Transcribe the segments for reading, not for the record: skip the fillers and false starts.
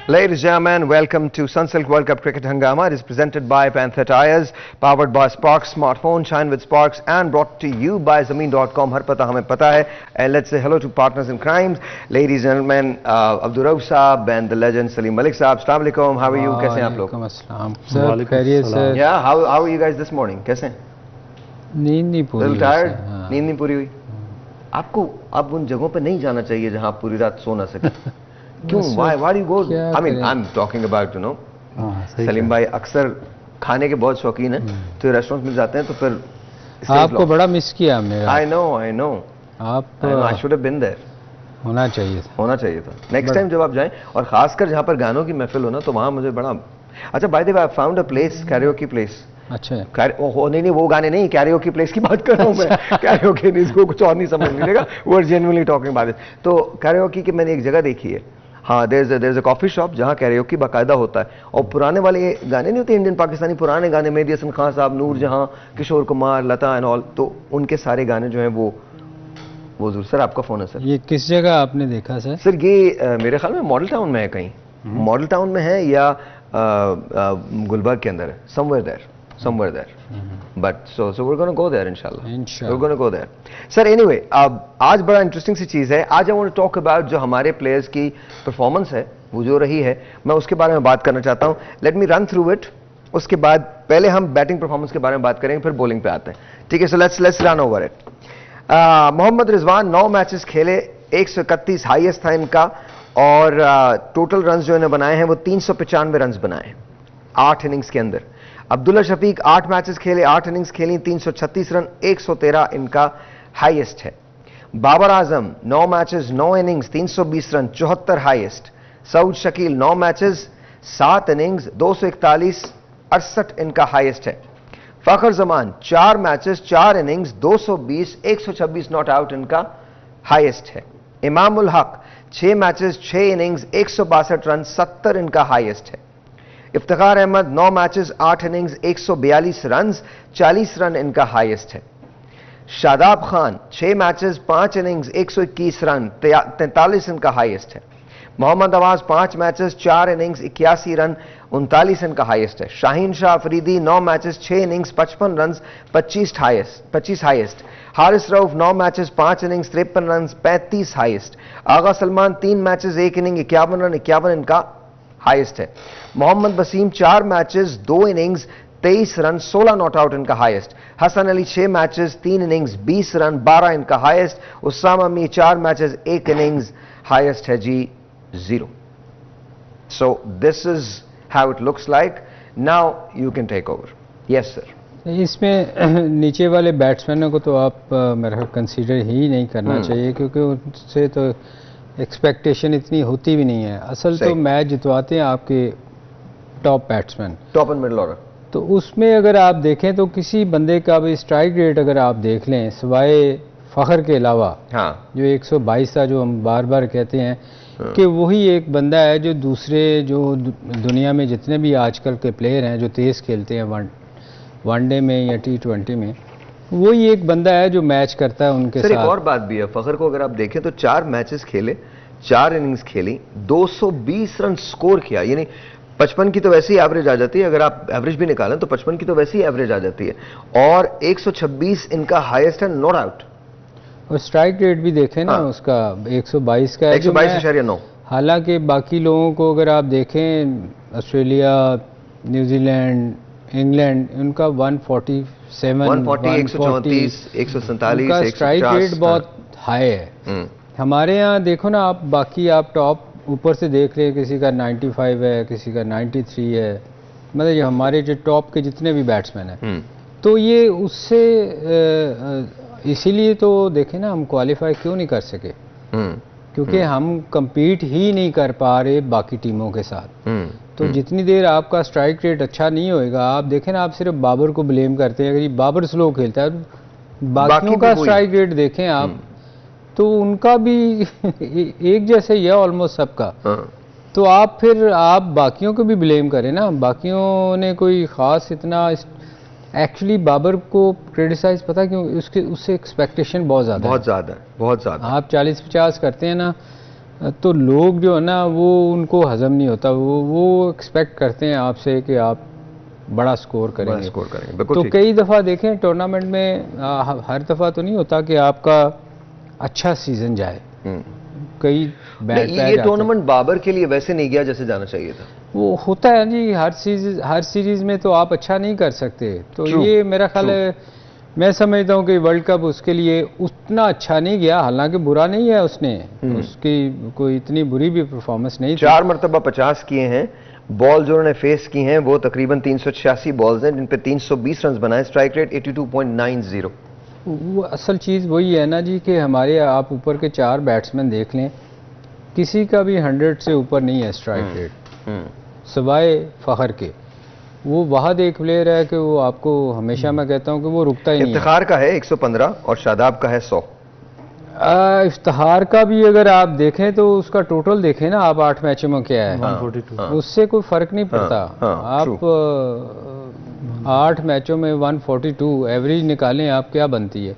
Ladies and gentlemen, welcome to Sunsilk World Cup Cricket Hangama. It is presented by Panther Tires, powered by Sparks Smartphone, shine with Sparks, and brought to you by Zameen.com. Har pata hame pata hai. And let's say hello to partners in crimes. Ladies and gentlemen, Abdul Rauf Saab and the legend Salim Malik Saab. Assalamu alaikum. How are you? Kaise hain aap log? Sir, khairyat sir. Yeah, how are you guys this morning? Kaise hain? नींद नहीं पूरी. Little tired? नींद नहीं पूरी हुई? आपको अब उन जगहों पे नहीं जाना चाहिए जहां आप पूरी रात सो ना सके. क्यों? Why do you go? I mean, I'm talking about, you know, Salim भाई अक्सर खाने के बहुत शौकीन हैं, तो रेस्टोरेंट में जाते हैं तो फिर आपको बड़ा मिस किया हमने. I know. आप I should have been there. होना चाहिए था. नेक्स्ट टाइम जब आप जाएं, और खासकर जहाँ पर गानों की महफिल हो ना, तो वहाँ मुझे बड़ा अच्छा. By the way, I found a place, karaoke place. अच्छा. नहीं, वो गाने नहीं, कैरियोकी प्लेस की बात कर रहा हूँ मैं. कैरियोकी नहीं, इसको कुछ और नहीं समझ मिलेगा. We are genuinely talking about it. तो कैरियोकी की मैंने एक जगह देखी है. हाँ, there is a coffee shop जहाँ कैरियोकी बाकायदा होता है. और पुराने वाले गाने नहीं होते इंडियन पाकिस्तानी पुराने गाने, मेहदी हसन खान साहब, नूर जहाँ, किशोर कुमार, लता एंड ऑल, तो उनके सारे गाने जो हैं वो जरूर. सर आपका फोन है सर. ये किस जगह आपने देखा सर? सर ये मेरे ख्याल में मॉडल टाउन में है, कहीं मॉडल टाउन में है या गुलबर्ग के अंदर है. somewhere there. But so we're going to go there inshallah. We're going to go there. Sir, anyway, आज बड़ा इंटरेस्टिंग सी चीज़ है. आज I want to talk about जो हमारे प्लेयर्स की परफॉर्मेंस है, वो जो रही है, मैं उसके बारे में बात करना चाहता हूँ. Let me run through it. उसके बाद पहले हम बैटिंग परफॉर्मेंस के बारे में बात करेंगे, फिर बॉलिंग पे आते हैं. ठीक है, so let's run over it. Mohammad Rizwan 9 matches खेले, 131 हाईएस्ट था इनका, और टोटल रन जो इन्हें बनाए हैं वो 395 रन बनाए हैं 8 इनिंग्स के अंदर. अब्दुल्ला शफीक 8 मैचेस खेले, 8 इनिंग्स खेली, 336 रन, 113 इनका हाईएस्ट है. Babar Azam 9 matches 9 innings 320 run, 74 highest. Saud Shakeel 9 matches 7 innings 241, 68 इनका हाईएस्ट है. Fakhar Zaman 4 matches 4 innings 220, 126 not out इनका हाईएस्ट है. Imam ul Haq 6 matches 6 innings 162 run, 70 इनका हाईएस्ट है. Iftikhar Ahmed 9 matches 8 innings 142 run, 40 run इनका हाईएस्ट है. Shadab Khan 6 matches 5 innings 121 run, 43 इनका हाईएस्ट है. मोहम्मद अवाज 5 मैचेस 4 इनिंग्स 81 रन, 39 इनका हाईएस्ट है. Shaheen Shah Afridi 9 matches 6 innings 55 run, 25 highest. Haris Rauf 9 matches 5 innings 53 run, 35 highest. Agha Salman 3 matches 1 inning 51 run, 51 इनका हाईएस्ट है. Mohammad Wasim 4 matches 2 innings 23 run, 16 not out इनका highest. Hasan Ali 6 matches 3 innings 20 run, 12 इनका highest. Usama Mir 4 matches 1 innings, highest है जी 0. So this is how it looks like. Now you can take over. Yes sir. इसमें नीचे वाले बैट्समैनों को तो आप मेरा कंसीडर ही नहीं करना चाहिए, क्योंकि उनसे तो एक्सपेक्टेशन इतनी होती भी नहीं है. असल तो मैच जितवाते हैं आपके top batsman, top and middle order. तो उसमें अगर आप देखें तो किसी बंदे का भी स्ट्राइक रेट अगर आप देख लें, सिवाय फखर के अलावा, हाँ, जो 122 था, जो हम बार बार कहते हैं, हाँ, कि वही एक बंदा है जो दूसरे जो दुनिया में जितने भी आजकल के प्लेयर हैं जो तेज़ खेलते हैं वनडे में या T20 में, वही एक बंदा है जो मैच करता है उनके साथ. एक और बात भी है, फखर को अगर आप देखें तो 4 मैचेस खेले, 4 इनिंग्स खेली, 220 रन स्कोर किया. यानी 55 की तो वैसे ही एवरेज आ जाती है, अगर आप एवरेज भी निकालें तो 55 की तो वैसे ही एवरेज आ जाती है. और 126 इनका हाईएस्ट है, नॉट आउट. और स्ट्राइक रेट भी देखें ना, हाँ, उसका 122 का है, 122.9. हालांकि बाकी लोगों को अगर आप देखें, ऑस्ट्रेलिया, न्यूजीलैंड, इंग्लैंड, उनका 147, 140, 147, उनका स्ट्राइक रेट बहुत हाई है. हमारे यहाँ देखो ना आप, बाकी आप टॉप ऊपर से देख रहे हैं, किसी का 95 है, किसी का 93 है. मतलब ये हमारे जो टॉप के जितने भी बैट्समैन हैं, तो ये उससे इसीलिए तो देखें ना, हम क्वालिफाई क्यों नहीं कर सके, क्योंकि हम compete ही नहीं कर पा रहे बाकी टीमों के साथ. तो जितनी देर आपका स्ट्राइक रेट अच्छा नहीं होएगा, आप देखें ना, आप सिर्फ बाबर को ब्लेम करते हैं, अगर ये बाबर स्लो खेलता है, बाकियों का स्ट्राइक रेट देखें आप, तो उनका भी एक जैसे ही है ऑलमोस्ट सबका. तो आप फिर आप बाकियों को भी ब्लेम करें ना. बाकियों ने कोई ख़ास इतना, एक्चुअली बाबर को क्रिटिसाइज पता क्यों, उससे एक्सपेक्टेशन बहुत ज़्यादा. आप 40-50 करते हैं ना, तो लोग जो है ना वो उनको हजम नहीं होता, वो एक्सपेक्ट करते हैं आपसे कि आप बड़ा स्कोर करेंगे। तो कई दफ़ा देखें टूर्नामेंट में हर दफ़ा तो नहीं होता कि आपका अच्छा सीजन जाए, कई बैड ये टूर्नामेंट बाबर के लिए वैसे नहीं गया जैसे जाना चाहिए था। वो होता है जी, हर सीरीज में तो आप अच्छा नहीं कर सकते। तो ये मेरा ख्याल है, मैं समझता हूँ कि वर्ल्ड कप उसके लिए उतना अच्छा नहीं गया, हालांकि बुरा नहीं है उसने, उसकी कोई इतनी बुरी भी परफॉर्मेंस नहीं थी। 4 मरतबा 50 किए हैं, बॉल जो उन्होंने फेस की हैं वो तकरीबन 386 बॉल्स हैं जिन पे 320 रन बनाए, स्ट्राइक रेट 82.90। वो असल चीज़ वही है ना जी कि हमारे आप ऊपर के 4 बैट्समैन देख लें, किसी का भी 100 से ऊपर नहीं है स्ट्राइक रेट, सिवाय फ़खर के। वो वाहद एक प्लेयर है कि वो आपको हमेशा मैं कहता हूँ कि वो रुकता ही नहीं है। इफ्तिखार का है 115 और शादाब का है 100। इफ्तिखार का भी अगर आप देखें तो उसका टोटल देखें ना आप 8 मैचों में क्या है, 142। उससे कोई फर्क नहीं पड़ता। आप 8 मैचों में 142 एवरेज निकालें, आप क्या बनती है,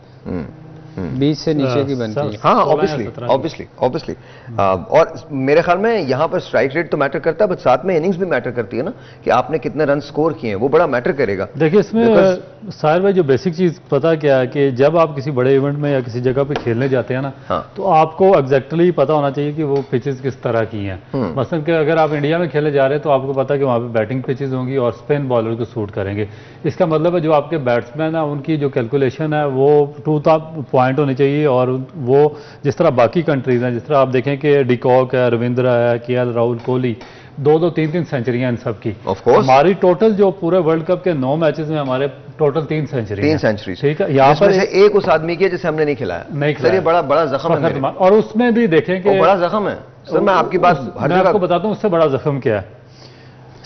20 से नीचे की बनती है। हाँ, ऑब्वियसली। और मेरे ख्याल में यहाँ पर स्ट्राइक रेट तो मैटर करता है, बट साथ में इनिंग्स भी मैटर करती है ना, कि आपने कितने रन स्कोर किए हैं, वो बड़ा मैटर करेगा। देखिए इसमें साहिर भाई जो बेसिक चीज पता क्या है कि जब आप किसी बड़े इवेंट में या किसी जगह पे खेलने जाते हैं ना, तो आपको एग्जैक्टली पता होना चाहिए कि वो पिचेस किस तरह की हैं। मसलन कि अगर आप इंडिया में खेलने जा रहे हैं तो आपको पता है कि वहाँ पे बैटिंग पिचेस होंगी और स्पिन बॉलर को सूट करेंगे। इसका मतलब है जो आपके बैट्समैन है उनकी जो कैलकुलेशन है वो टू द पॉइंट होनी चाहिए, और वो जिस तरह बाकी कंट्रीज हैं, जिस तरह आप देखें कि डिकॉक है, रविंद्रा है, KL राहुल, कोहली, 2-2, 3-3 सेंचुरियां इन सब की। हमारी टोटल जो पूरे वर्ल्ड कप के 9 मैचेस में हमारे टोटल 3 सेंचुरी, ठीक है। यहाँ पर एक उस आदमी की है जिसे हमने नहीं खिलाया, सर ये बड़ा जख्म है। और उसमें भी देखें कि बड़ा जख्म है सर, मैं आपकी बात मैं आपको बताता हूँ उससे बड़ा जख्म क्या है।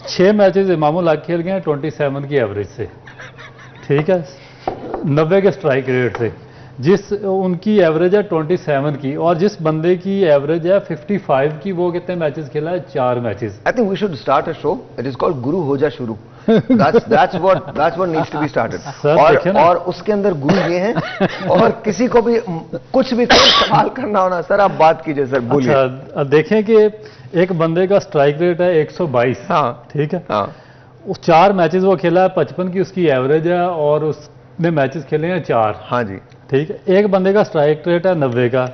6 मैचेस इमामुल हक खेल गए हैं 27 की एवरेज से, ठीक है, 90 के स्ट्राइक रेट से, जिस उनकी एवरेज है 27 की, और जिस बंदे की एवरेज है 55 की, वो कितने मैचेस खेला है? 4 matches. I think we should start a show, it is called गुरु हो जा शुरू। that's what needs to be started। और उसके अंदर गुरु ये हैं, और किसी को भी कुछ भी कोई सवाल करना होना सर आप बात कीजिए सर, बोलिए। अच्छा, देखें कि एक बंदे का स्ट्राइक रेट है 122, ठीक है, उस 4 मैचेस वो खेला है, 55 की उसकी एवरेज है, और उसने मैचेस खेले हैं 4। हाँ जी, ठीक है। एक बंदे का स्ट्राइक रेट है 90 का,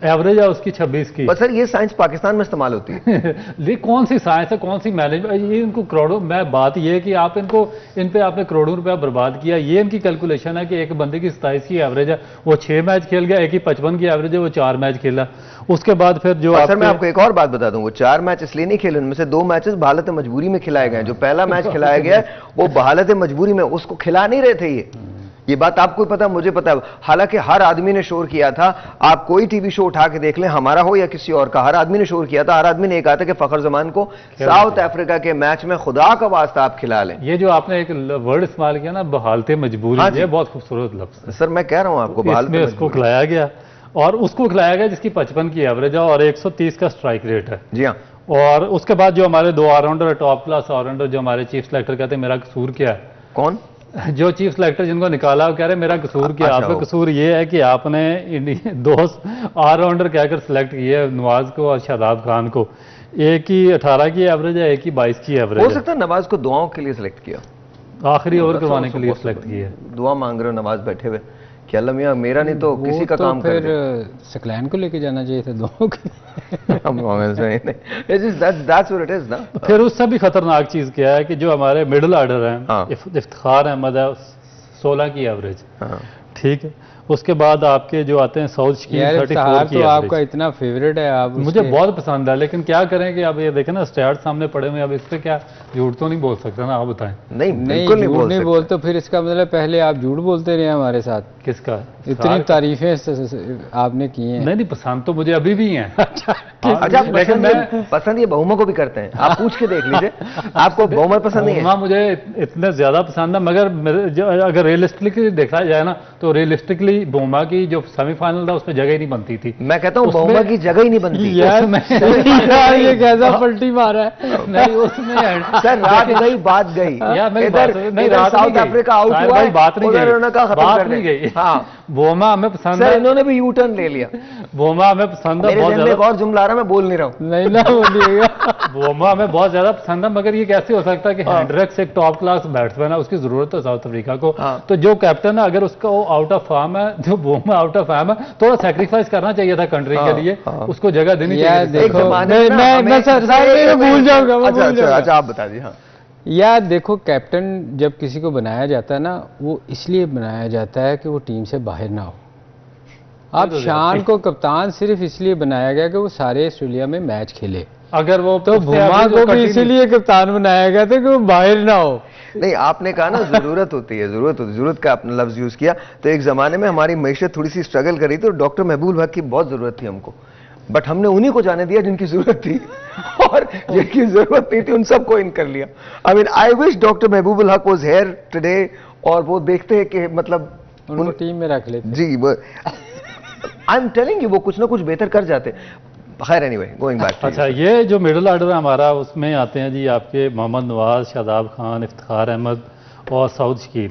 एवरेज है उसकी 26 की। पर सर ये साइंस पाकिस्तान में इस्तेमाल होती है। ये कौन सी साइंस है, कौन सी मैनेजमेंट, ये इनको करोड़ों, मैं बात ये है कि आप इनको, इन पे आपने करोड़ों रुपया बर्बाद किया। ये इनकी कैलकुलेशन है कि एक बंदे की 27 की एवरेज है, वो 6 मैच खेल गया, एक ही 55 की एवरेज है, वो 4 मैच खेला। उसके बाद फिर जो सर मैं आपको एक और बात बता दूं, वो 4 मैच इसलिए नहीं खेले, उनमें से 2 मैचेस बहालत मजबूरी में खिलाए गए। जो पहला मैच खिलाया गया वो बहालत मजबूरी में, उसको खिला नहीं रहे थे। ये बात आपको पता, मुझे पता है। हालांकि हर आदमी ने शोर किया था, आप कोई टीवी शो उठा के देख लें, हमारा हो या किसी और का, हर आदमी ने शोर किया था। हर आदमी ने एक कहा था कि फखर जमान को साउथ अफ्रीका के मैच में खुदा का वास्ता आप खिला लें। ये जो आपने एक वर्ड इस्तेमाल किया ना, बहालते मजबूरी, ये बहुत खूबसूरत लफ्ज है सर। मैं कह रहा हूं आपको, इसमें उसको खिलाया गया, और उसको खिलाया गया जिसकी 55 की एवरेज है और 130 का स्ट्राइक रेट है। जी हाँ। और उसके बाद जो हमारे 2 ऑलराउंडर, टॉप क्लास ऑलराउंडर, जो हमारे चीफ सेलेक्टर कहते हैं मेरा कसूर क्या है। कौन? जो चीफ सेलेक्टर जिनको निकाला वो कह रहे मेरा कसूर क्या। आपका कसूर ये है कि आपने 2 ऑलराउंडर कहकर सिलेक्ट किए, नवाज को और शादाब खान को। एक की 18 की एवरेज है, एक की 22 की एवरेज है। हो सकता है नवाज को दुआओं के लिए सिलेक्ट किया, आखिरी ओवर करवाने के लिए सिलेक्ट किया। दुआ मांग रहे हो नवाज बैठे हुए कि अल्लाह मियां मेरा नहीं तो किसी का काम कर दे। सकलैन को लेके जाना चाहिए था दोनों के। फिर उससे भी खतरनाक चीज क्या है कि जो हमारे मिडिल ऑर्डर हैं, इफ्तिखार अहमद है 16 की एवरेज, ठीक है। उसके बाद आपके जो आते हैं साउथ शकीन 34 की, तो आपका इतना फेवरेट है, आप मुझे बहुत पसंद है, लेकिन क्या करें कि अब ये देखें ना स्टैट सामने पड़े हुए, अब इस पे क्या झूठ तो नहीं बोल सकता ना, आप बताएं। नहीं बिल्कुल नहीं बोल, तो फिर इसका मतलब पहले आप झूठ बोलते रहे हमारे साथ। किसका? इतनी तारीफें आपने की हैं। नहीं पसंद तो मुझे अभी भी हैं। अच्छा, लेकिन पसंद ये बहुमा को भी करते हैं, आप पूछ के देख लीजिए। आपको बहुमा पसंद नहीं है? मुझे इतने ज्यादा पसंद है, मगर अगर रियलिस्टिकली देखा जाए ना तो रियलिस्टिकली बहुमा की जो सेमीफाइनल था उसमें जगह ही नहीं बनती थी। मैं कहता हूँ बहुमा की जगह ही नहीं बनती यार। ये कैसा पलटी मारा है। नहीं उसमें सर रात गई बात गई यार, इधर साउथ अफ्रीका आउट हुआ, बात नहीं गई। हाँ बोमा हमें पसंद है, इन्होंने भी यू टर्न ले लिया। बोमा हमें पसंद है बहुत ज्यादा। एक और जुमला आ रहा, मैं बोल नहीं रहा हूँ। नहीं ना बोलिएगा। बोमा हमें बहुत ज्यादा पसंद है, मगर ये कैसे हो सकता है कि हेंड्रिक्स एक टॉप क्लास बैट्समैन है, उसकी जरूरत है साउथ अफ्रीका को। तो जो कैप्टन है अगर उसका वो आउट ऑफ फॉर्म है, जो बोमा आउट ऑफ फॉर्म है, थोड़ा सेक्रीफाइस करना चाहिए था कंट्री के लिए, उसको जगह देनी चाहिए। देखो मैं सर भूल जाऊंगा। अच्छा आप बता दीजिए। हाँ यार देखो, कैप्टन जब किसी को बनाया जाता है ना, वो इसलिए बनाया जाता है कि वो टीम से बाहर ना हो। अब शान को कप्तान सिर्फ इसलिए बनाया गया कि वो सारे ऑस्ट्रेलिया में मैच खेले। अगर वो तो भुमा को भी इसीलिए कप्तान बनाया गया था कि वो बाहर ना हो। नहीं, आपने कहा ना जरूरत होती है, जरूरत का आपने लफ्ज यूज किया। तो एक जमाने में हमारी मैशत थोड़ी सी स्ट्रगल करी थी, तो डॉक्टर महबूब हक की बहुत जरूरत थी हमको, बट हमने उन्हीं को जाने दिया जिनकी जरूरत थी, और जिनकी जरूरत नहीं थी उन सबको इन कर लिया। I mean I wish doctor Mahbubul हक वाज हियर टुडे, और वो देखते हैं कि मतलब उनको टीम में रख लेते। जी, वो आई एम टेलिंग यू, वो कुछ ना कुछ बेहतर कर जाते। खैर एनीवे, गोइंग बैक। अच्छा, ये जो मिडिल ऑर्डर है हमारा, उसमें आते हैं जी आपके मोहम्मद नवाज, शादाब खान, इफ्तिखार अहमद और सऊद शकील।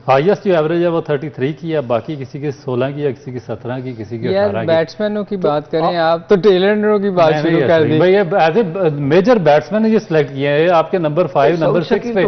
हाईएस्ट जो एवरेज है वो 33 की है, बाकी किसी के 16 की है, किसी की 17 की, किसी की 18 की। बैट्समैनों की बात करें आप तो टेलर की बात शुरू कर दी भाई। एज ए मेजर बैट्समैन ये सिलेक्ट किए हैं आपके नंबर 5, नंबर 6 पे।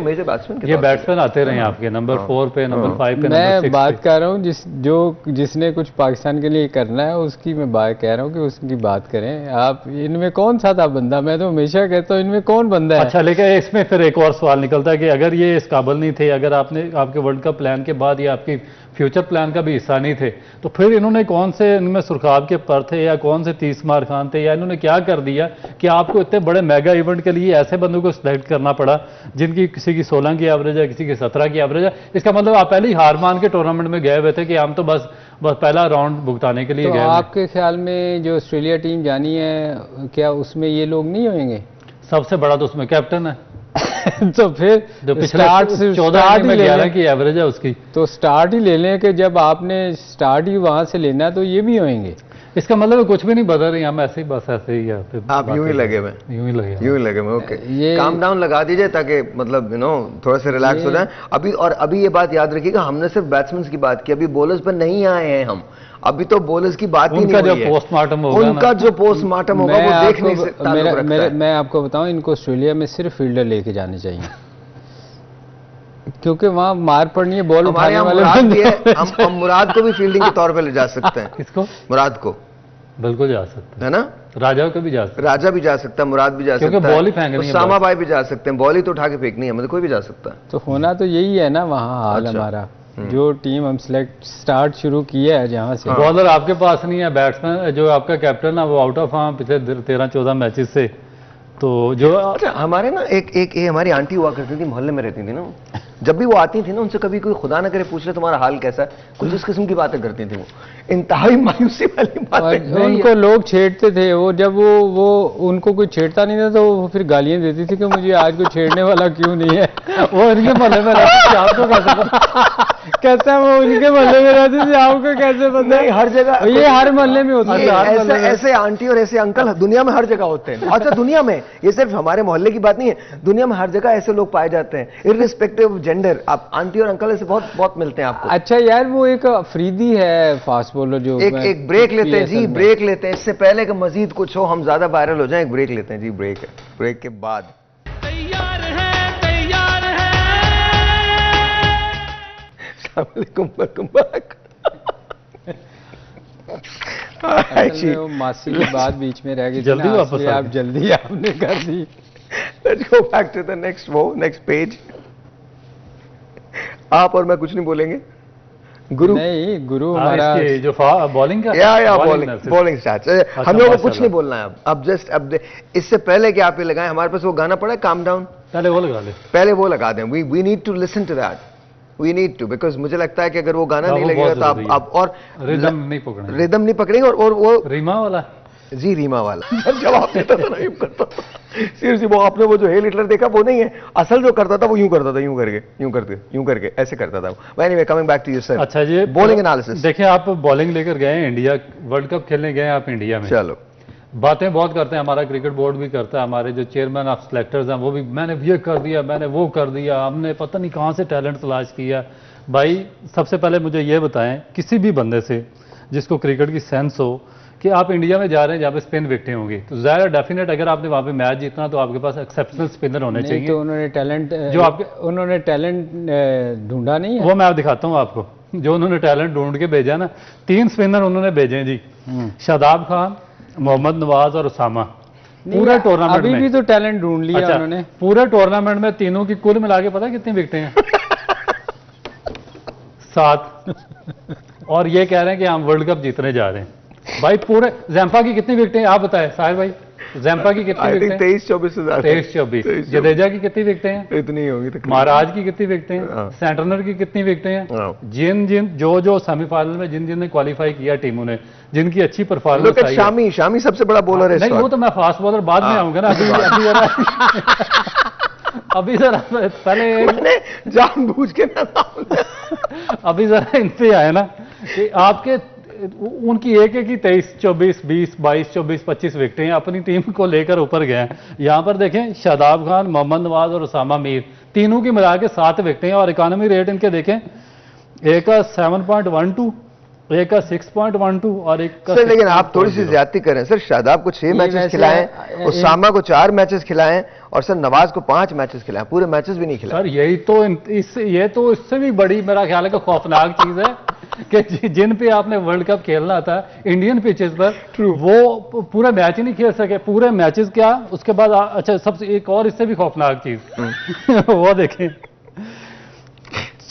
ये बैट्समैन आते रहे आपके नंबर 4 पे, नंबर 5 पे, नंबर 6 पे। मैं बात कर रहा हूँ जिसने कुछ पाकिस्तान के लिए करना है, उसकी मैं बात कह रहा हूँ कि उसकी बात करें आप। इनमें कौन सा था बंदा? मैं तो हमेशा कहता हूँ इनमें कौन बंदा है। अच्छा, लेकिन इसमें फिर एक और सवाल निकलता है कि अगर ये इस काबिल नहीं थे, अगर आपके वर्ल्ड कप प्लान के बाद ये आपकी फ्यूचर प्लान का भी हिस्सा नहीं थे, तो फिर इन्होंने कौन से इनमें सुरखाब के पर थे, या कौन से 30 मार खान थे, या इन्होंने क्या कर दिया कि आपको इतने बड़े मेगा इवेंट के लिए ऐसे बंदों को सिलेक्ट करना पड़ा जिनकी किसी की 16 की एवरेज है, किसी की 17 की एवरेज है? इसका मतलब आप पहले ही हार मान के टूर्नामेंट में गए हुए थे कि हम तो बस पहला राउंड भुगताने के लिए तो गए। आपके ख्याल में जो ऑस्ट्रेलिया टीम जानी है, क्या उसमें ये लोग नहीं होंगे? सबसे बड़ा तो उसमें कैप्टन है। तो फिर जो स्टार्ट 14 में 11 की एवरेज है उसकी, तो स्टार्ट ही ले लें कि जब आपने स्टार्ट ही वहां से लेना है तो ये भी होंगे। इसका मतलब कुछ भी नहीं बदल रही, हम ऐसे ही बस ऐसे ही आप यूं ही लगे हुए, यूं ही लगे हुए। ओके, ये काम डाउन लगा दीजिए ताकि मतलब थोड़ा सा रिलैक्स हो जाए अभी। और अभी ये बात याद रखिएगा, हमने सिर्फ बैट्समैन की बात की, अभी बॉलर्स पर नहीं आए हैं हम। अभी तो बॉलर्स की बात ही नहीं हुई है। पोस्टमार्टम होगा, उनका जो पोस्टमार्टम होगा वो देख नहीं सकता। मैं आपको बताऊं, इनको ऑस्ट्रेलिया में सिर्फ फील्डर लेके जाने चाहिए, क्योंकि वहां मार पड़नी है बॉल उठाने वाले। हम मुराद को भी फील्डिंग के तौर पे ले जा सकते हैं। किसको? मुराद को बिल्कुल जा सकते है ना। राजा को भी जा सकता है, राजा भी जा सकता है, मुराद भी जा सकता है, बॉल ही फेंकनी है, उसामा भाई भी जा सकते हैं, बॉल ही तो उठा के फेंकनी है, मतलब कोई भी जा सकता है। तो होना तो यही है ना वहाँ हाल। अच्छा। हमारा जो टीम हम स्टार्ट शुरू किया है जहाँ से, बॉलर आपके पास नहीं है, बैट्समैन जो आपका कैप्टन है वो आउट ऑफ फॉर्म पिछले 13-14 मैचेस से। तो जो अच्छा, हमारे ना एक हमारी आंटी हुआ करती थी, मोहल्ले में रहती थी ना, जब भी वो आती थी ना, उनसे कभी कोई खुदा ना करे पूछ ले तुम्हारा हाल कैसा है, कुछ इस किस्म की बातें करती थी वो, इंतहाई मायूसी वाली बातें। उनको लोग छेड़ते थे, वो जब वो उनको कोई छेड़ता नहीं था तो वो फिर गालियां देती थी कि मुझे आज कोई छेड़ने वाला क्यों नहीं है। वो उनके मोहल्ले में रहती थी, आपको कैसे वो उनके मोहल्ले में रहती थी, आपको कैसे पता? हर जगह ये हर मोहल्ले में होता है। ऐसे आंटी और ऐसे अंकल दुनिया में हर जगह होते हैं। अच्छा, दुनिया में, ये सिर्फ हमारे मोहल्ले की बात नहीं है, दुनिया में हर जगह ऐसे लोग पाए जाते हैं, इर्रिस्पेक्टिव ऑफ जेंडर। आप आंटी और अंकल ऐसे बहुत बहुत मिलते हैं आपको। अच्छा यार, वो एक अफरीदी है फास्ट बॉलर जो एक ब्रेक लेते हैं जी, ब्रेक लेते हैं, इससे पहले कि मजीद कुछ हो, हम ज्यादा वायरल हो जाएं, एक ब्रेक लेते हैं जी। ब्रेक के बाद तैयार है। Welcome back. वो मासी की बात बीच में रह गई, जल्दी वापस आप जल्दी आपने कर दी। Let's go back to the next page. आप और मैं कुछ नहीं बोलेंगे। गुरु हमारा जो बॉलिंग का बॉलिंग स्टार्ट, हम लोगों को कुछ नहीं बोलना है अब जस्ट अब इससे पहले कि आप ये लगाएं, हमारे पास वो गाना पड़ा है काम डाउन, पहले वो लगा ले, पहले वो लगा दें। We need to listen to that, we need to, because मुझे लगता है कि अगर वो गाना नहीं लगेगा तो आप और रिदम नहीं पकड़ेंगे और वो रीमा वाला जी, रीमा वाला जवाब देता था ना, यूं करता था। सीरियसली, वो आपने वो जो हेल हिटलर देखा वो नहीं है, असल जो करता था वो यूं करता था, यूं करके ऐसे करता था। Anyway, coming back to you sir. अच्छा जी, बॉलिंग एनालिसिस। देखिए, आप बॉलिंग लेकर गए इंडिया वर्ल्ड कप खेलने गए आप इंडिया में, चलो बातें बहुत करते हैं, हमारा क्रिकेट बोर्ड भी करता है, हमारे जो चेयरमैन ऑफ सिलेक्टर्स हैं वो भी, मैंने ये कर दिया, मैंने वो कर दिया, हमने पता नहीं कहाँ से टैलेंट तलाश किया। भाई सबसे पहले मुझे ये बताएं किसी भी बंदे से जिसको क्रिकेट की सेंस हो कि आप इंडिया में जा रहे हैं जहाँ पे स्पिन विकेटें होंगी, तो ज़ाहिर डेफिनेट अगर आपने वहाँ पे मैच जीतना तो आपके पास एक्सेप्शनल स्पिनर होने चाहिए। तो उन्होंने टैलेंट ढूंढा नहीं है, वो मैं दिखाता हूँ आपको, जो उन्होंने टैलेंट ढूंढ के भेजा ना, 3 स्पिनर उन्होंने भेजे जी, शादाब खान, मोहम्मद नवाज और उसामा। पूरे टूर्नामेंट में अभी भी तो टैलेंट ढूंढ लिया उन्होंने। पूरे टूर्नामेंट में तीनों की कुल मिला के पता है कितनी विकेटें हैं? 7। और ये कह रहे हैं कि हम वर्ल्ड कप जीतने जा रहे हैं। भाई पूरे जैम्पा की कितनी विकेटें आप बताएं साहिर भाई, जैम्पा की कितनी विकेटें? 23-24 जडेजा की कितनी विकेटें हैं? इतनी होगी। महाराज की कितनी विकेटें हैं? सेंटनर की कितनी विकेटें हैं? जो सेमीफाइनल में जिन ने क्वालिफाई किया टीमों ने, जिनकी अच्छी परफॉर्मेंस आई। शामी सबसे बड़ा बॉलर है। नहीं वो तो मैं फास्ट बॉलर बाद में आऊंगा ना, अभी जरा पहले जानबूझ के अभी जरा इनसे आए ना कि आपके उनकी एक ही 23-24 20-22 25 विकेटें अपनी टीम को लेकर ऊपर गए हैं। यहाँ पर देखें शादाब खान, मोहम्मद नवाज और उसामा मीर, तीनों की मिला के 7 विकेटें और इकोनॉमी रेट इनके देखें, एक का 7.12, एक का 6.12 और एक का। सर लेकिन आप थोड़ी सी ज्यादती करें सर, शादाब को 6 मैचेस खिलाएं, उसामा को 4 मैचेस खिलाएं और सर नवाज को 5 मैचेस खिलाएं, पूरे मैचेस भी नहीं खिलाएं। सर यही तो ये तो इससे भी बड़ी मेरा ख्याल है कि खौफनाक चीज है कि जिन पे आपने वर्ल्ड कप खेलना था इंडियन पिचेस पर, वो पूरा मैच ही नहीं खेल सके। पूरे मैचेस क्या, उसके बाद अच्छा सबसे एक और इससे भी खौफनाक चीज वो देखें,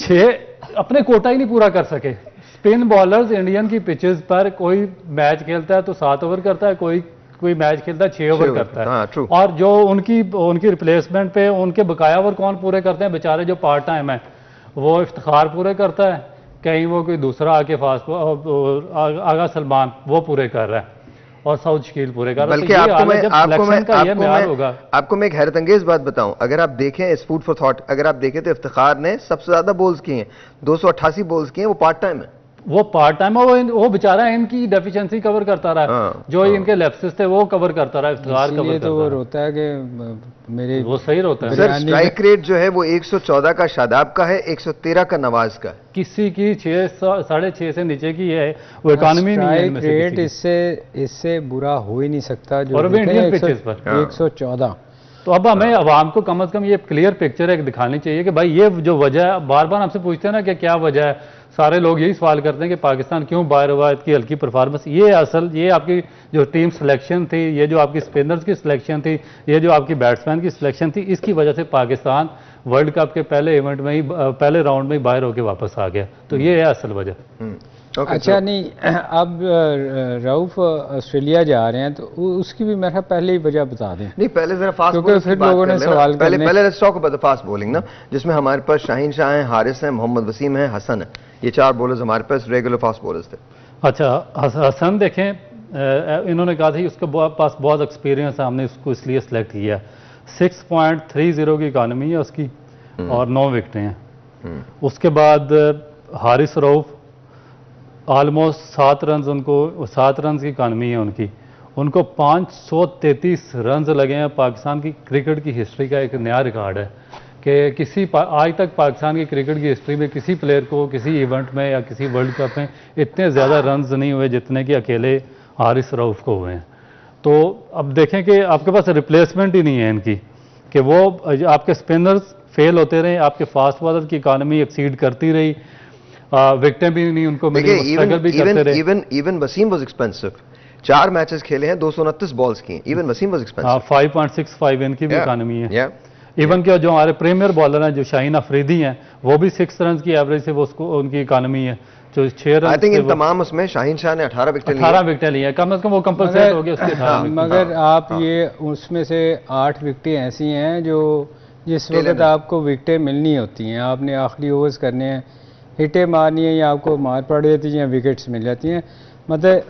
6 अपने कोटा ही नहीं पूरा कर सके। स्पिन बॉलर्स इंडियन की पिचेस पर कोई मैच खेलता है तो 7 ओवर करता है, कोई मैच खेलता है 6 ओवर करता है। और जो उनकी रिप्लेसमेंट पे उनके बकाया ओवर कौन पूरे करते हैं? बेचारे जो पार्ट टाइम है, वो इफ्तिखार पूरे करता है, कहीं वो कोई दूसरा आके फास्ट आगा सलमान वो पूरे कर रहा है, और साउथ शकील पूरे कर रहा है। बल्कि आपको मैं एक हैरतअंगेज बात बताऊं, अगर आप देखें इस फूड फॉर थॉट, अगर आप देखें तो इफ्तिखार ने सबसे ज्यादा बॉल्स किए हैं, 288 बॉल्स किए हैं, वो पार्ट टाइम है। वो पार्ट टाइम है, वो बेचारा इनकी डेफिशिएंसी कवर करता रहा, जो इनके लैप्सेस थे वो कवर करता रहा, इफ्तिखार कवर करता। तो वो रोता है कि मेरे वो सही रोता है। सर स्ट्राइक रेट जो है वो 114 का शादाब का है, 113 का नवाज का। किसी की 6.5 से नीचे की है वो इकोनॉमी नहीं है। स्ट्राइक रेट इससे बुरा हो ही नहीं सकता जो इंडियन पिचेस पर 114। तो अब हमें अवाम को कम से कम ये क्लियर पिक्चर एक दिखानी चाहिए कि भाई ये जो वजह है, बार बार हमसे पूछते हैं ना कि क्या वजह है, सारे लोग यही सवाल करते हैं कि पाकिस्तान क्यों बाहर हुआ, इसकी हल्की परफॉर्मेंस। ये आपकी जो टीम सिलेक्शन थी, ये जो आपकी स्पिनर्स की सिलेक्शन थी, ये जो आपकी बैट्समैन की सिलेक्शन थी, इसकी वजह से पाकिस्तान वर्ल्ड कप के पहले इवेंट में ही, पहले राउंड में ही बाहर होकर वापस आ गया। तो ये है असल वजह। अच्छा नहीं, अब रऊफ ऑस्ट्रेलिया जा रहे हैं तो उसकी भी मेरा पहले ही वजह बता दें। नहीं पहले जरा फास्ट क्योंकि फिर लोगों ने सवाल पहले let's talk about the fast bowling ना, जिसमें हमारे पास शाहीन शाह हैं, हारिस हैं, मोहम्मद वसीम हैं, हसन है, ये 4 बॉलर्स हमारे पास रेगुलर फास्ट बॉलर्स थे। अच्छा हसन देखें, इन्होंने कहा था उसके पास बहुत एक्सपीरियंस है, हमने उसको इसलिए सिलेक्ट किया। 6.30 की इकॉनमी है उसकी और 9 विकेटें हैं। उसके बाद हारिस रऊफ ऑलमोस्ट 7 रन, उनको 7 रन की इकानमी है उनको 533 रन लगे हैं। पाकिस्तान की क्रिकेट की हिस्ट्री का एक नया रिकॉर्ड है कि आज तक पाकिस्तान की क्रिकेट की हिस्ट्री में किसी प्लेयर को किसी इवेंट में या किसी वर्ल्ड कप में इतने ज़्यादा रन नहीं हुए जितने कि अकेले हारिस रऊफ को हुए हैं। तो अब देखें कि आपके पास रिप्लेसमेंट ही नहीं है इनकी, कि वो आपके स्पिनर्स फेल होते रहे, आपके फास्ट बॉलर की इकानमी एक्सीड करती रही, विकेटें भी नहीं उनको मिली, स्ट्रगल भी करते रहे। Even Wasim was expensive, 4 matches खेले हैं, 229 बॉल्स किए, इवन वसीम वाज एक्सपेंसिव। 5.65 इनकी भी इकानमी है। इवन के जो हमारे प्रीमियर बॉलर हैं जो शाहीन अफरीदी हैं, वो भी 6 रन की एवरेज से वो उनकी इकानमी है, जो 6 रन। आई थिंक इन तमाम उसमें शाहीन शाह ने 18 विकेटें ली है, कम से कम वो कंपलसेट हो गया उसके। मगर आप ये उसमें से 8 विकेटें ऐसी हैं जो जिस वक्त आपको विकेटें मिलनी होती हैं, आपने आखिरी ओवर्स करने हैं, हिटें मारनी है या आपको मार पड़ जाती है या विकेट्स मिल जाती हैं, मतलब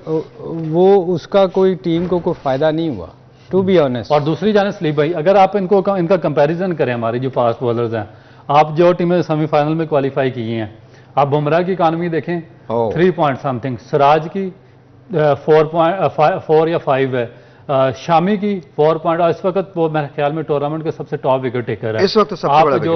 वो उसका कोई टीम को कोई फ़ायदा नहीं हुआ, टू बी ऑनेस्ट। और दूसरी जाने स्लीप भाई, अगर आप इनका कंपैरिजन करें हमारे जो फास्ट बॉलर्स हैं, आप जो टीमें सेमीफाइनल में क्वालिफाई की हैं, आप बुमराह की इकानमी देखें 3 पॉइंट समथिंग, सिराज की 4 या 5 है, शामी की 4 पॉइंट, और इस वक्त वो मेरे ख्याल में टूर्नामेंट के सबसे टॉप विकेट टेकर है इस वक्त। सबसे आप बड़ा जो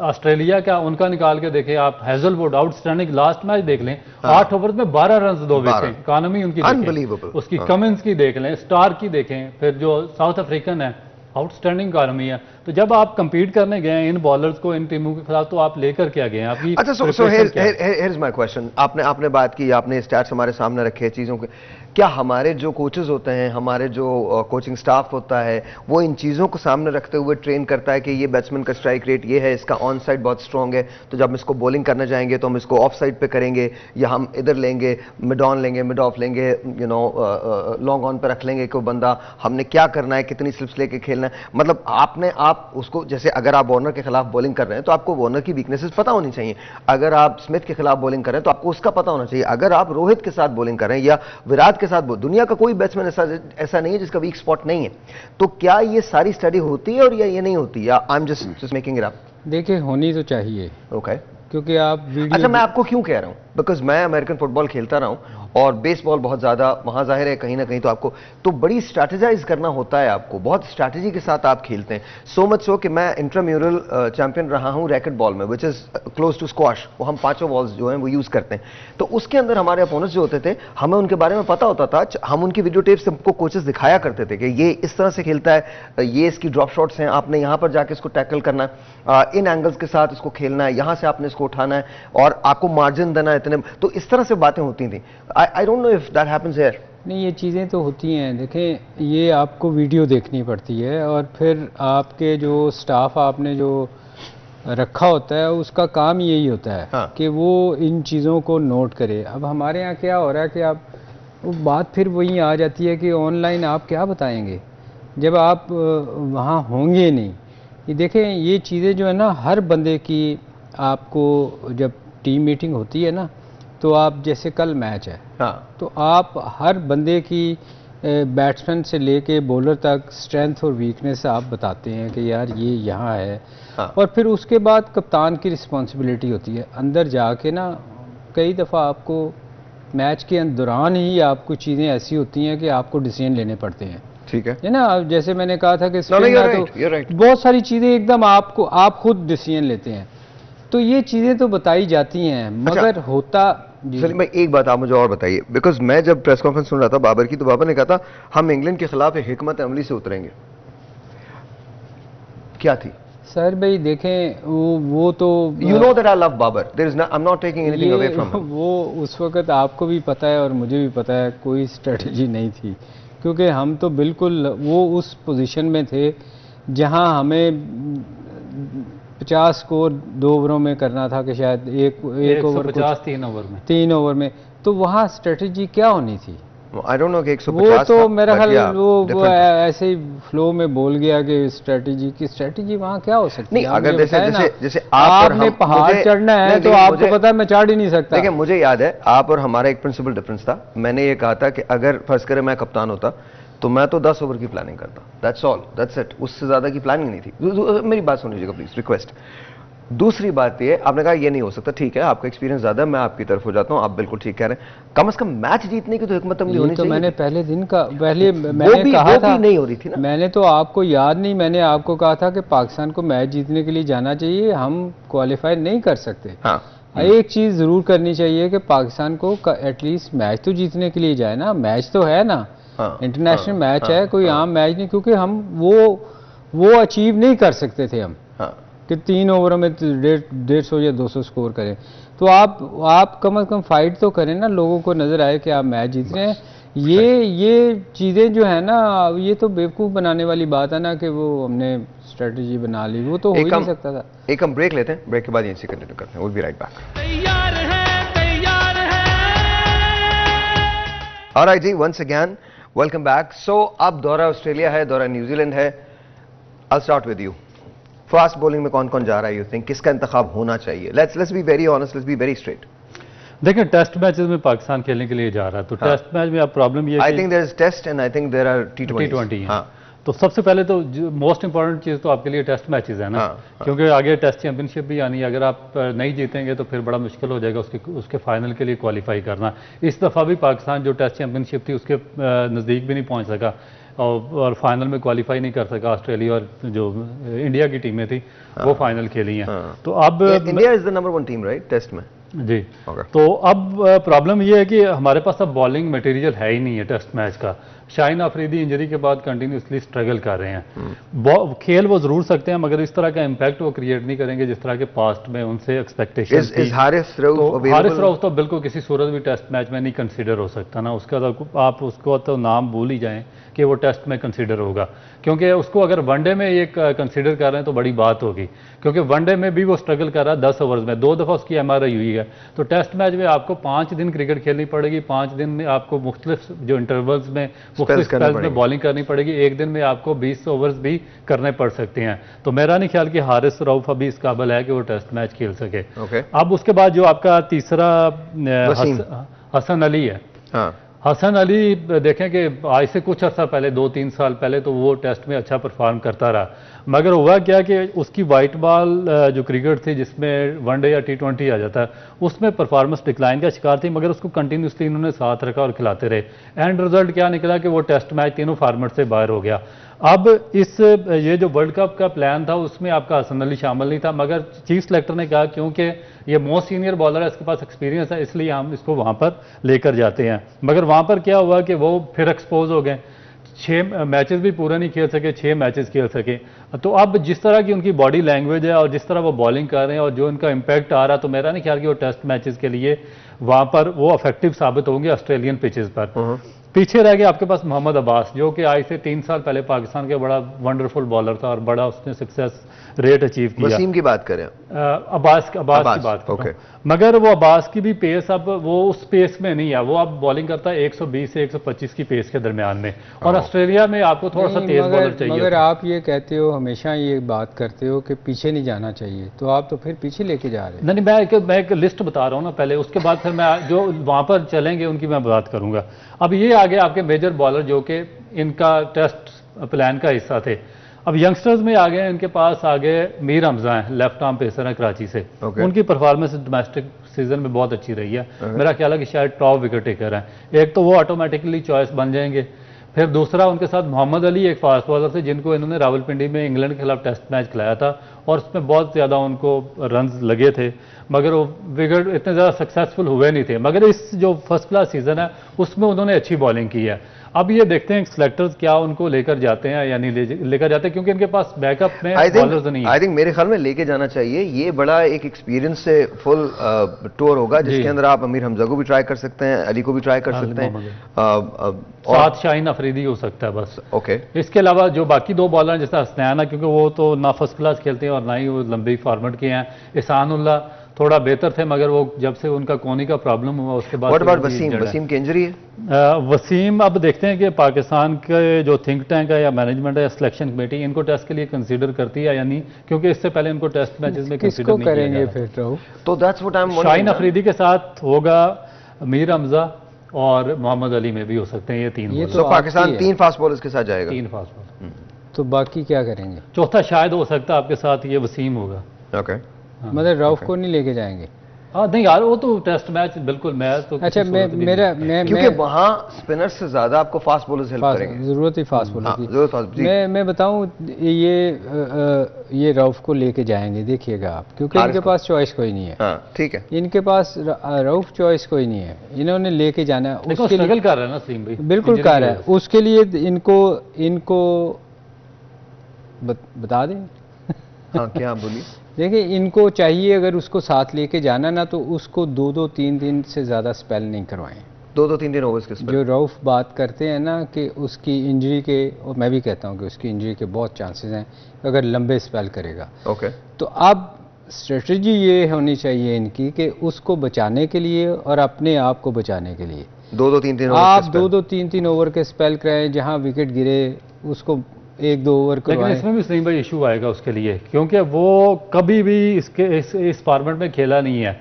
ऑस्ट्रेलिया का उनका निकाल के देखें, आप हेजलवुड आउटस्टैंडिंग लास्ट मैच देख लें, 8 ओवर में 12 रन 2 विकेट, इकॉनमी उनकी देखें, उसकी कमिंस की देख लें, स्टार की देखें, फिर जो साउथ अफ्रीकन है आउटस्टैंडिंग इकॉनमी है। तो जब आप कंपीट करने गए हैं इन बॉलर्स को, इन टीमों के खिलाफ, तो आप लेकर क्या गए हैं आपकी? अच्छा, so here is my question. आपने बात की, आपने स्टैट्स हमारे सामने रखे चीजों के, क्या हमारे जो कोचेज होते हैं, हमारे जो कोचिंग स्टाफ होता है, वो इन चीज़ों को सामने रखते हुए ट्रेन करता है कि ये बैट्समैन का स्ट्राइक रेट ये है, इसका ऑन साइड बहुत स्ट्रॉन्ग है, तो जब हम इसको बॉलिंग करना चाहेंगे तो हम इसको ऑफ साइड पे करेंगे, या हम इधर लेंगे, मिड ऑन लेंगे, मिड ऑफ लेंगे, यू नो लॉन्ग ऑन पे रख लेंगे कोई बंदा, हमने क्या करना है, कितनी स्लिप्स लेके खेलना है? मतलब आप उसको, जैसे अगर आप वार्नर के खिलाफ बॉलिंग कर रहे हैं तो आपको वार्नर की वीकनेसेस पता होनी चाहिए, अगर आप स्मिथ के खिलाफ बॉलिंग कर रहे हैं तो आपको उसका पता होना चाहिए, अगर आप रोहित के साथ बॉलिंग कर रहे हैं या विराट के साथ, दुनिया का कोई बैट्समैन ऐसा नहीं है जिसका वीक स्पॉट नहीं है। तो क्या ये सारी स्टडी होती है और या ये नहीं होती, या I am just making it up? देखिए, होनी तो चाहिए। ओके, क्योंकि आप वीडियो, अच्छा मैं आपको क्यों कह रहा हूं, बिकॉज मैं अमेरिकन फुटबॉल खेलता रहा हूं और बेसबॉल बहुत ज्यादा वहां, जाहिर है कहीं ना कहीं तो आपको तो बड़ी स्ट्रैटेजाइज करना होता है, आपको बहुत स्ट्रैटेजी के साथ आप खेलते हैं। सो मच सो कि मैं इंट्राम्यूरल चैंपियन रहा हूं रैकेट बॉल में, which is close to squash, वो हम 5 बॉल्स जो हैं वो यूज करते हैं। तो उसके अंदर हमारे अपोनेंट्स जो होते थे, हमें उनके बारे में पता होता था, हम उनकी वीडियो टेप्स हमको कोचेस दिखाया करते थे कि ये इस तरह से खेलता है, ये इसकी ड्रॉप शॉट्स हैं, आपने यहां पर जाके इसको टैकल करना है, इन एंगल्स के साथ इसको खेलना है, यहां से आपने इसको उठाना है और आपको मार्जिन देना है इतने। तो इस तरह से बातें होती थी। I don't know if that happens here. नहीं, ये चीज़ें तो होती हैं। देखें, ये आपको वीडियो देखनी पड़ती है और फिर आपके जो स्टाफ आपने जो रखा होता है उसका काम यही होता है, हाँ, कि वो इन चीज़ों को नोट करे। अब हमारे यहाँ क्या हो रहा है कि आप, वो बात फिर वही आ जाती है कि ऑनलाइन आप क्या बताएंगे जब आप वहाँ होंगे नहीं। ये देखें, ये चीज़ें जो है ना, हर बंदे की, आपको जब टीम मीटिंग होती है ना, तो आप, जैसे कल मैच है, हाँ, तो आप हर बंदे की, बैट्समैन से लेके बॉलर तक, स्ट्रेंथ और वीकनेस आप बताते हैं कि यार ये यहाँ है, हाँ, और फिर उसके बाद कप्तान की रिस्पॉन्सिबिलिटी होती है अंदर जाके ना। कई दफ़ा आपको मैच के दौरान ही आपको चीज़ें ऐसी होती हैं कि आपको डिसीजन लेने पड़ते हैं, ठीक है ना। जैसे मैंने कहा था कि तो बहुत सारी चीज़ें एकदम आपको, आप खुद डिसीजन लेते हैं, तो ये चीज़ें तो बताई जाती हैं, मगर अच्छा, होता। चलिए, मैं एक बात आप मुझे और बताइए, बिकॉज मैं जब प्रेस कॉन्फ्रेंस सुन रहा था बाबर की, तो बाबर ने कहा था हम इंग्लैंड के खिलाफ एक हिकमत अमली से उतरेंगे। क्या थी सर भाई? देखें, वो तो, you know that I love Babar, there is I am not taking anything away from him. वो उस वक्त आपको भी पता है और मुझे भी पता है, कोई स्ट्रेटजी नहीं थी, क्योंकि हम तो बिल्कुल वो उस पोजीशन में थे जहां हमें 50 स्कोर 2 ओवरों में करना था, कि शायद एक ओवर 50 3 ओवर में, तो वहाँ स्ट्रेटजी क्या होनी थी? आई डोंट नो कि 150, वो तो मेरा ख्याल वो ऐसे ही फ्लो में बोल गया कि स्ट्रेटजी वहाँ क्या हो सकती है? नहीं, अगर जैसे आपने पहाड़ चढ़ना है तो आपको पता है मैं चढ़ ही नहीं सकता। देखिए, मुझे याद है आप और हमारा एक प्रिंसिपल डिफरेंस था। मैंने ये कहा था कि अगर फर्ज करें मैं कप्तान होता तो मैं तो 10 ओवर की प्लानिंग करता, दैट्स ऑल, दैट्स इट, उससे ज्यादा की प्लानिंग नहीं थी। मेरी बात सुन लीजिएगा प्लीज, रिक्वेस्ट। दूसरी बात ये, आपने कहा ये नहीं हो सकता, ठीक है, आपका एक्सपीरियंस ज्यादा है, मैं आपकी तरफ हो जाता हूं, आप बिल्कुल ठीक कह रहे हैं, कम से कम मैच जीतने की तो हिकमत अमली होनी चाहिए। मैंने पहले दिन का, पहले मैंने कहा था, नहीं हो रही थी ना, मैंने तो आपको याद नहीं, मैंने आपको कहा था कि पाकिस्तान को मैच जीतने के लिए जाना चाहिए, हम क्वालिफाई नहीं कर सकते। हाँ, एक चीज जरूर करनी चाहिए कि पाकिस्तान को एटलीस्ट मैच तो जीतने के लिए जाए ना, मैच तो है ना, इंटरनेशनल मैच है, कोई आम मैच नहीं, क्योंकि हम वो अचीव नहीं कर सकते थे हम, कि 3 ओवरों में 150 या 200 स्कोर करें। तो आप कम से कम फाइट तो करें ना, लोगों को नजर आए कि आप मैच जीत रहे हैं। ये चीजें जो है ना, ये तो बेवकूफ बनाने वाली बात है ना, कि वो हमने स्ट्रेटजी बना ली, वो तो हो ही नहीं सकता था। एक हम ब्रेक लेते हैं, ब्रेक के बाद यहीं से कंटिन्यू करते हैं, we'll be right back। Alright ji, once again, welcome back। So, अब दौरा ऑस्ट्रेलिया है, दौरा न्यूजीलैंड है। I'll start with you। Fast bowling में कौन कौन जा रहा है, यू थिंक किसका इंतखाब होना चाहिए? Let's be very honest, let's be very straight. देखिए, टेस्ट मैचेस में पाकिस्तान खेलने के लिए जा रहा है, तो टेस्ट मैच में अब प्रॉब्लम ये, I think there is test and I think there are T20। हाँ, तो सबसे पहले तो मोस्ट इंपॉर्टेंट चीज तो आपके लिए टेस्ट मैचेस है ना, क्योंकि आगे टेस्ट चैंपियनशिप भी आनी है। अगर आप नहीं जीतेंगे तो फिर बड़ा मुश्किल हो जाएगा उसके फाइनल के लिए क्वालिफाई करना। इस दफ़ा भी पाकिस्तान जो टेस्ट चैंपियनशिप थी उसके नज़दीक भी नहीं पहुंच सका। और फाइनल में क्वालिफाई नहीं कर सका ऑस्ट्रेलिया, और जो इंडिया की टीमें थी वो फाइनल खेली हैं। तो अब India is the number 1 team right test में जी। तो अब प्रॉब्लम ये है कि हमारे पास अब बॉलिंग मटेरियल है ही नहीं है टेस्ट मैच का। शाहीन अफरीदी इंजरी के बाद कंटिन्यूसली स्ट्रगल कर रहे हैं। खेल वो जरूर सकते हैं मगर इस तरह का इम्पैक्ट वो क्रिएट नहीं करेंगे जिस तरह के पास्ट में उनसे एक्सपेक्टेशन थी। हारिस रऊफ तो बिल्कुल किसी सूरत भी टेस्ट मैच में नहीं कंसीडर हो सकता ना, उसका तो आप उसको तो नाम भूल ही जाएं कि वो टेस्ट में कंसीडर होगा, क्योंकि उसको अगर वनडे में ये कंसीडर कर रहे हैं तो बड़ी बात होगी, क्योंकि वनडे में भी वो स्ट्रगल कर रहा है 10 ओवर्स में, 2 दफ़ा उसकी MRI हुई है। तो टेस्ट मैच में आपको 5 दिन क्रिकेट खेलनी पड़ेगी, 5 दिन में आपको मुख्तलिफ जो इंटरवल्स में मुख्तलिफ स्पेल्स में बॉलिंग करनी पड़ेगी, एक दिन में आपको 20 ओवर्स भी करने पड़ सकते हैं। तो मेरा नहीं ख्याल कि हारिस रऊफ अभी इस काबिल है कि वो टेस्ट मैच खेल सके। अब उसके बाद जो आपका तीसरा हसन अली है। हसन अली देखें कि आज से कुछ अर्सा पहले 2-3 साल पहले तो वो टेस्ट में अच्छा परफॉर्म करता रहा, मगर हुआ क्या कि उसकी वाइट बॉल जो क्रिकेट थी जिसमें वनडे या T20 आ जाता है उसमें परफॉर्मेंस डिक्लाइन का शिकार थी, मगर उसको कंटिन्यूसली इन्होंने साथ रखा और खिलाते रहे। एंड रिजल्ट क्या निकला कि वो टेस्ट मैच तीनों फॉर्मेट से बाहर हो गया। अब ये जो वर्ल्ड कप का प्लान था उसमें आपका हसन अली शामिल नहीं था, मगर चीफ सेलेक्टर ने कहा क्योंकि ये मोस्ट सीनियर बॉलर है, इसके पास एक्सपीरियंस है, इसलिए हम इसको वहाँ पर लेकर जाते हैं। मगर वहाँ पर क्या हुआ कि वो फिर एक्सपोज हो गए, 6 मैचेस भी पूरे नहीं खेल सके, 6 मैचेस खेल सके। तो अब जिस तरह की उनकी बॉडी लैंग्वेज है और जिस तरह वो बॉलिंग कर रहे हैं और जो उनका इम्पैक्ट आ रहा है, तो मेरा नहीं ख्याल कि वो टेस्ट मैचेस के लिए वहाँ पर वो इफेक्टिव साबित होंगे ऑस्ट्रेलियन पिचेस पर। पीछे रह गए आपके पास मोहम्मद अब्बास, जो कि आज से 3 साल पहले पाकिस्तान के बड़ा वंडरफुल बॉलर था और बड़ा उसने सक्सेस रेट अचीव किया। वसीम की बात करें, अब्बास की बात करें, मगर वो अब्बास की भी पेस अब वो उस पेस में नहीं है, वो अब बॉलिंग करता है 120 से 125 की पेस के दरमियान में, और ऑस्ट्रेलिया में आपको थोड़ा सा तेज बॉलर चाहिए। मगर आप ये कहते हो, हमेशा ये बात करते हो कि पीछे नहीं जाना चाहिए, तो आप तो फिर पीछे लेके जा रहे हैं। नहीं, मैं एक लिस्ट बता रहा हूँ ना पहले, उसके बाद फिर मैं जो वहाँ पर चलेंगे उनकी मैं बात करूँगा। अब ये आगे आपके मेजर बॉलर जो कि इनका टेस्ट प्लान का हिस्सा थे, अब यंगस्टर्स में आ गए, इनके पास आ गए मीर हमजा हैं, लेफ्ट आर्म पेसर हैं कराची से। उनकी परफॉर्मेंस डोमेस्टिक सीजन में बहुत अच्छी रही है। मेरा ख्याल है कि शायद टॉप विकेट टेकर हैं। एक तो वो ऑटोमेटिकली चॉइस बन जाएंगे। फिर दूसरा उनके साथ मोहम्मद अली एक फास्ट बॉलर थे जिनको इन्होंने रावलपिंडी में इंग्लैंड के खिलाफ टेस्ट मैच खिलाया था और उसमें बहुत ज़्यादा उनको रन्स लगे थे, मगर वो विकेट इतने ज़्यादा सक्सेसफुल हुए नहीं थे। मगर इस जो फर्स्ट क्लास सीज़न है उसमें उन्होंने अच्छी बॉलिंग की है। अब ये देखते हैं सिलेक्टर्स क्या उनको लेकर जाते हैं या नहीं लेकर जाते, क्योंकि इनके पास बैकअप में बॉलर्स नहीं है। आई थिंक मेरे ख्याल में लेके जाना चाहिए। ये बड़ा एक एक्सपीरियंस से फुल टूर होगा जिसके अंदर आप अमीर हमजा को भी ट्राई कर सकते हैं, अली को भी ट्राई कर सकते हैं, साथ शाहीन अफरीदी हो सकता है बस। ओके, इसके अलावा जो बाकी 2 बॉलर हैं जैसे हसनैन है, क्योंकि वो तो ना फर्स्ट क्लास खेलते हैं और ना ही वो लंबी फॉर्मेट के हैं। एहसानुल्लाह थोड़ा बेहतर थे, मगर वो जब से उनका कोनी का प्रॉब्लम हुआ उसके बाद। वसीम की इंजरी है। वसीम अब देखते हैं कि पाकिस्तान के जो थिंक टैंक है या मैनेजमेंट है या सिलेक्शन कमेटी इनको टेस्ट के लिए कंसीडर करती है या नहीं, क्योंकि इससे पहले इनको टेस्ट मैचेस में कंसीडर नहीं करेंगे फिर तो that's what I am wondering. Shaheen Afridi के साथ होगा, मीर हमजा और मोहम्मद अली में भी हो सकते हैं ये 3। तो पाकिस्तान 3 फास्ट बॉलर्स के साथ जाएगा। 3 फास्ट बॉलर। तो बाकी क्या करेंगे? चौथा शायद हो सकता है आपके साथ ये वसीम होगा। ओके, मतलब रऊफ को नहीं लेके जाएंगे? हाँ नहीं यार, वो तो टेस्ट मैच बिल्कुल मैच तो अच्छा मैं क्योंकि वहाँ स्पिनर से ज्यादा आपको फास्ट बॉलर्स हेल्प करेंगे, जरूरत ही फास्ट बॉलर की। मैं बताऊं ये रऊफ को लेके जाएंगे, देखिएगा आप, क्योंकि इनके पास चॉइस कोई नहीं है। ठीक है, इनके पास रऊफ चॉइस कोई नहीं है, इन्होंने लेके जाना है। उसके स्ट्रगल कर रहा है ना सलीम भाई, बिल्कुल कर रहा है। उसके लिए इनको बता दें। हाँ क्या बोलिए। देखिए इनको चाहिए, अगर उसको साथ लेके जाना ना तो उसको 2-3 दिन से ज़्यादा स्पेल नहीं करवाएं। 2-3 दिन ओवर्स के स्पेल। जो रऊफ बात करते हैं ना कि उसकी इंजरी के, और मैं भी कहता हूँ कि उसकी इंजरी के बहुत चांसेस हैं अगर लंबे स्पेल करेगा। ओके, तो अब स्ट्रेटजी ये होनी चाहिए इनकी कि उसको बचाने के लिए और अपने आप को बचाने के लिए 2-3 आप 2-3 ओवर के स्पेल कराएं, जहाँ विकेट गिरे उसको 1-2 ओवर को। लेकिन इसमें भी सलीम भाई इशू आएगा उसके लिए, क्योंकि वो कभी भी इस फॉर्मेट में खेला नहीं है।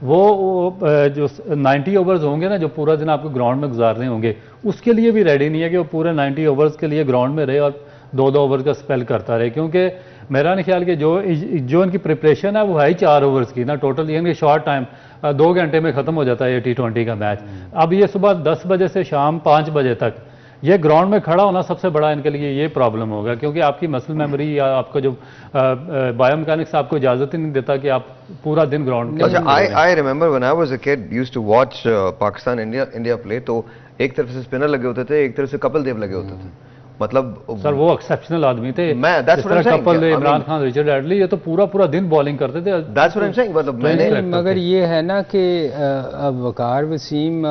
वो जो 90 ओवर्स होंगे ना, जो पूरा दिन आपको ग्राउंड में गुजारने होंगे, उसके लिए भी रेडी नहीं है कि वो पूरे 90 ओवर्स के लिए ग्राउंड में रहे और 2-2 ओवर का स्पेल करता रहे। क्योंकि मेरा नहीं ख्याल कि जो इनकी प्रिपरेशन है वो है ही 4 ओवर्स की ना टोटल, यानी शॉर्ट टाइम 2 घंटे में ख़त्म हो जाता है ये T20 का मैच। अब ये सुबह 10 बजे से शाम 5 बजे तक ये ग्राउंड में खड़ा होना सबसे बड़ा इनके लिए ये प्रॉब्लम होगा, क्योंकि आपकी मसल मेमोरी या आपका जो बायोमैकेनिक्स आपको इजाजत ही नहीं देता कि आप पूरा दिन ग्राउंड में। अच्छा, I remember when I was a kid used to watch Pakistan India play, तो एक तरफ से स्पिनर लगे होते थे, एक तरफ से कपिल देव लगे होते थे। मतलब सर वो एक्सेप्शनल आदमी थे, कपिल, इमरान खान, रिचर्ड एडली, ये तो पूरा दिन बॉलिंग करते थे। That's what I'm saying, मतलब मैंने मगर ये है ना कि अब वकार वसीम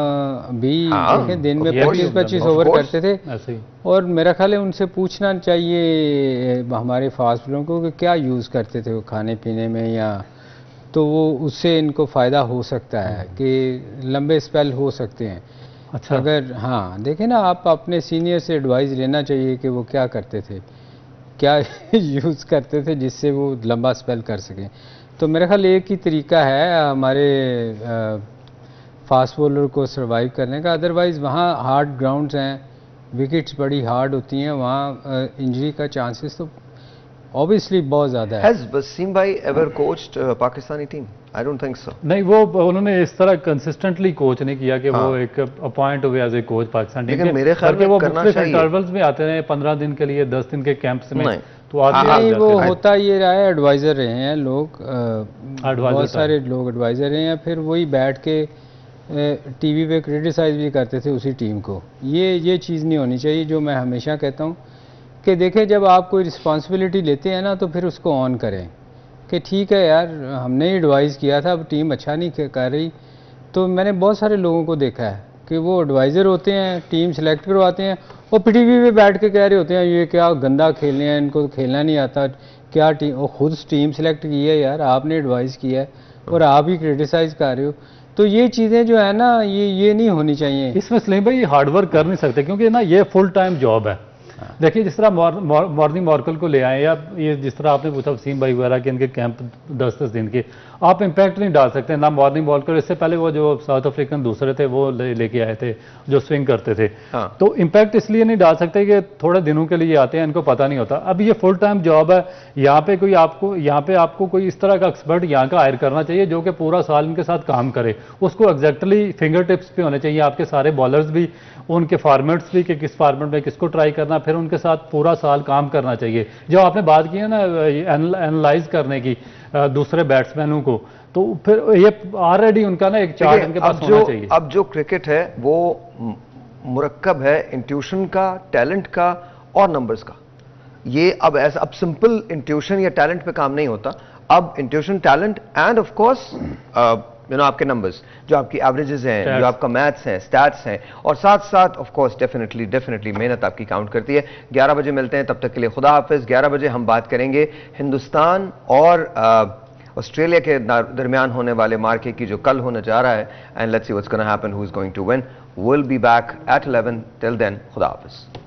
भी देखें दिन में 25-25 ओवर करते थे ऐसे ही। और मेरा ख्याल है उनसे पूछना चाहिए हमारे फास्ट बॉलरों को कि क्या यूज़ करते थे वो खाने पीने में, या तो वो उससे इनको फ़ायदा हो सकता है कि लंबे स्पेल हो सकते हैं। अच्छा, अगर हाँ देखें ना, आप अपने सीनियर से एडवाइस लेना चाहिए कि वो क्या करते थे, क्या यूज़ करते थे जिससे वो लंबा स्पेल कर सकें। तो मेरा ख्याल एक ही तरीका है हमारे फास्ट बॉलर को सरवाइव करने का। अदरवाइज़ वहाँ हार्ड ग्राउंड्स हैं, विकेट्स बड़ी हार्ड होती हैं, वहाँ इंजरी का चांसेस तो ऑब्वियसली बहुत ज़्यादा है। Has वसीम भाई ever coached Pakistani team? I don't think so. नहीं, वो उन्होंने इस तरह कंसिस्टेंटली कोच नहीं किया कि वो एक अपॉइंट हुए as a coach Pakistan team के। मेरे ख्याल में वो करना चाहिए। इंटरवल्स में आते रहे 15 दिन के लिए, 10 दिन के कैंप्स में, तो नहीं वो होता ये रहा है, एडवाइज़र रहे हैं लोग, बहुत सारे लोग एडवाइज़र रहे हैं, फिर वही बैठ के टीवी पे क्रिटिसाइज भी करते थे उसी टीम को। ये चीज़ नहीं होनी चाहिए। जो मैं हमेशा कहता हूँ कि देखें, जब आप कोई रिस्पॉन्सिबिलिटी लेते हैं ना तो फिर उसको ऑन करें कि ठीक है यार, हमने ही एडवाइस किया था, अब टीम अच्छा नहीं कर रही। तो मैंने बहुत सारे लोगों को देखा है कि वो एडवाइज़र होते हैं, टीम सेलेक्ट करवाते हैं और पीटीवी पे बैठ के कह रहे होते हैं ये क्या गंदा खेल रहे हैं, इनको खेलना नहीं आता, क्या टीम, और खुद टीम सेलेक्ट की है यार, आपने एडवाइस किया है और आप ही क्रिटिसाइज़ कर रहे हो। तो ये चीज़ें जो है ना, ये नहीं होनी चाहिए। इसमें सलीम भाई हार्डवर्क कर नहीं सकते, क्योंकि ना ये फुल टाइम जॉब है। देखिए, जिस तरह मॉर्निंग मॉर्कल को ले आए, या ये जिस तरह आपने पूछा वसीम भाई वगैरह के इनके कैंप 10-10 दिन के, आप इम्पैक्ट नहीं डाल सकते ना मॉर्निंग मॉर्कल। इससे पहले वो जो साउथ अफ्रीकन दूसरे थे वो लेके आए थे जो स्विंग करते थे। हाँ। तो इम्पैक्ट इसलिए नहीं डाल सकते कि थोड़े दिनों के लिए आते हैं, इनको पता नहीं होता। अब ये फुल टाइम जॉब है, यहाँ पे आपको कोई इस तरह का एक्सपर्ट यहाँ का हायर करना चाहिए जो कि पूरा साल इनके साथ काम करे। उसको एग्जैक्टली फिंगर टिप्स पे होने चाहिए आपके सारे बॉलर्स भी, उनके फॉर्मेट्स भी कि किस फॉर्मेट में किसको ट्राई करना, फिर उनके साथ पूरा साल काम करना चाहिए। जो आपने बात की है ना एनालाइज करने की दूसरे बैट्समैनों को, तो फिर ये ऑलरेडी उनका ना एक चार्ट उनके पास होना चाहिए। अब जो क्रिकेट है वो मुरक्कब है इंट्यूशन का, टैलेंट का और नंबर्स का। ये अब सिंपल इंट्यूशन या टैलेंट पे काम नहीं होता। अब intuition, talent end of course आपके नंबर्स, जो आपकी एवरेजेस हैं, जो आपका मैथ्स है, स्टैट्स हैं, और साथ साथ ऑफ कोर्स डेफिनेटली मेहनत आपकी काउंट करती है। 11 बजे मिलते हैं, तब तक के लिए खुदा हाफिज। 11 बजे हम बात करेंगे हिंदुस्तान और ऑस्ट्रेलिया के दरमियान होने वाले मार्के की जो कल होने जा रहा है, and let's see what's gonna happen, who is going to win. Will be back at 11। Till then, खुदा हाफिज।